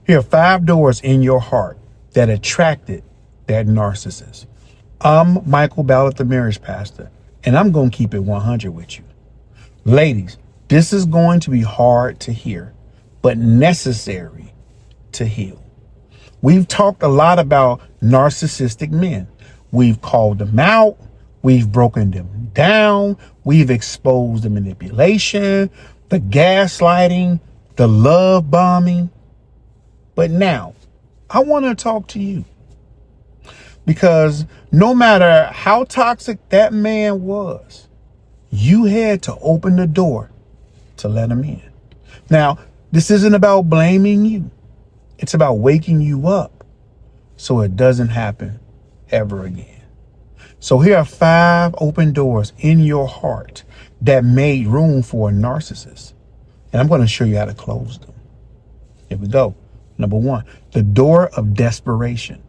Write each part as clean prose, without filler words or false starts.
Here are 5 doors in your heart that attracted that narcissist. I'm Michael Ballard, the marriage pastor, and I'm going to keep it 100 with you. Ladies, this is going to be hard to hear, but necessary to heal. We've talked a lot about narcissistic men. We've called them out. We've broken them down. We've exposed the manipulation, the gaslighting, the love bombing. But now I want to talk to you, because no matter how toxic that man was, you had to open the door to let him in. Now, this isn't about blaming you. It's about waking you up so it doesn't happen ever again. So here are 5 open doors in your heart that made room for a narcissist. And I'm going to show you how to close them. Here we go. Number 1, the door of desperation.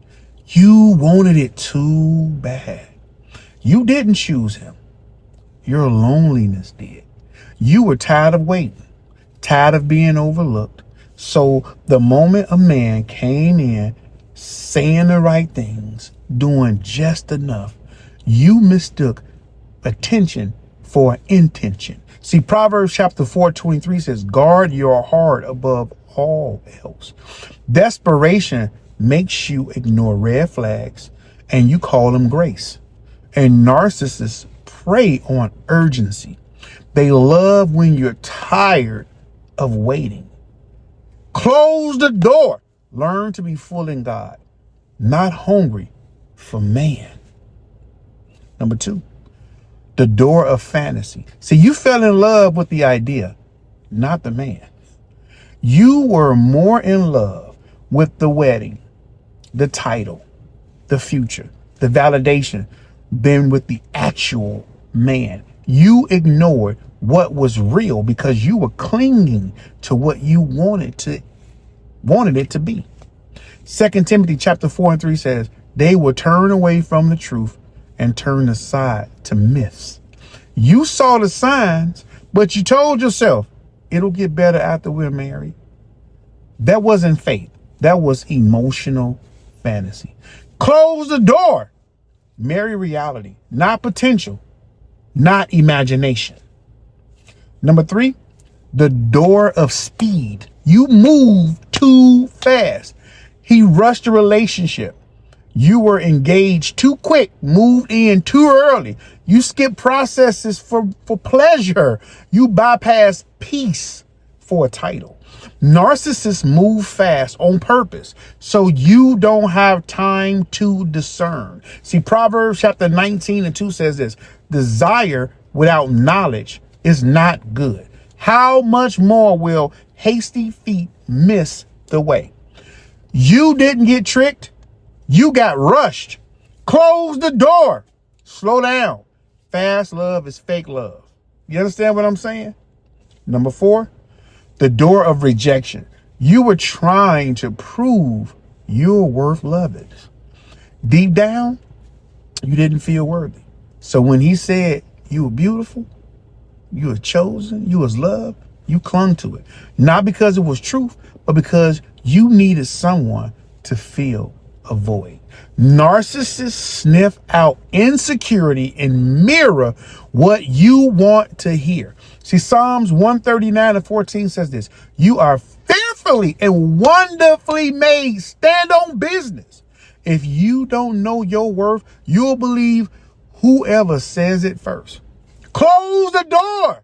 You wanted it too bad. You didn't choose him. Your loneliness did. You were tired of waiting, tired of being overlooked. So the moment a man came in, saying the right things, doing just enough, you mistook attention for intention. See, Proverbs chapter 4:23 says, guard your heart above all else. Desperation makes you ignore red flags and you call them grace. And narcissists prey on urgency. They love when you're tired of waiting. Close the door. Learn to be full in God, not hungry for man. Number 2, the door of fantasy. See, you fell in love with the idea, not the man. You were more in love with the wedding, the title, the future, the validation than with the actual man. You ignored what was real because you were clinging to what you wanted it to be. 2 Timothy chapter 4:3 says, they will turn away from the truth and turn aside to myths. You saw the signs, but you told yourself it'll get better after we're married. That wasn't faith. That was emotional fantasy. Close the door. Marry reality, not potential, not imagination. Number 3, the door of speed. You moved too fast. He rushed the relationship. You were engaged too quick, moved in too early. You skipped processes for pleasure. You bypassed peace for a title. Narcissists move fast on purpose, so you don't have time to discern. See, Proverbs chapter 19:2 says this, desire without knowledge is not good. How much more will hasty feet miss the way? You didn't get tricked. You got rushed. Close the door. Slow down. Fast love is fake love. You understand what I'm saying? Number 4, the door of rejection. You were trying to prove you're worth loving. Deep down, you didn't feel worthy. So when he said you were beautiful, you were chosen, you was loved, you clung to it. Not because it was truth, but because you needed someone to fill a void. Narcissists sniff out insecurity and mirror what you want to hear. See, Psalms 139:14 says this, you are fearfully and wonderfully made. Stand on business. If you don't know your worth, you'll believe whoever says it first. Close the door.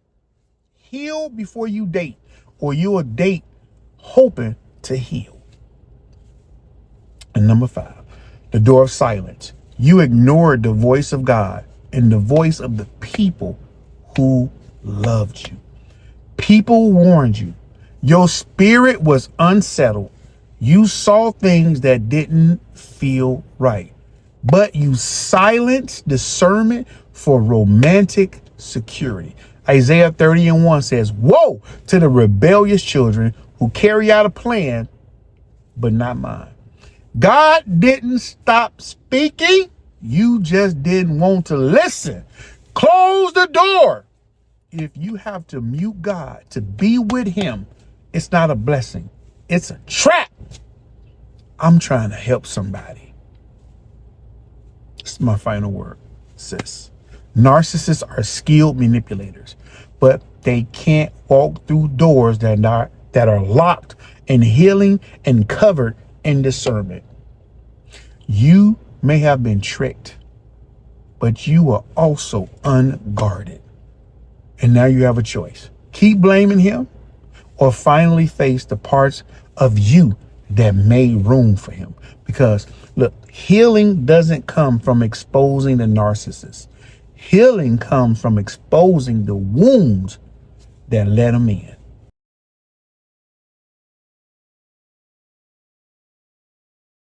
Heal before you date, or you'll date hoping to heal. And number 5, the door of silence. You ignored the voice of God and the voice of the people who loved you. People warned you. Your spirit was unsettled. You saw things that didn't feel right, but you silenced discernment for romantic security. Isaiah 30:1 says, woe to the rebellious children who carry out a plan, but not mine. God didn't stop speaking. You just didn't want to listen. Close the door. If you have to mute God to be with him, it's not a blessing. It's a trap. I'm trying to help somebody. This is my final word, sis. Narcissists are skilled manipulators, but they can't walk through doors that are locked in healing and covered in discernment. You may have been tricked, but you are also unguarded. And now you have a choice. Keep blaming him or finally face the parts of you that made room for him. Because look, healing doesn't come from exposing the narcissist. Healing comes from exposing the wounds that let him in.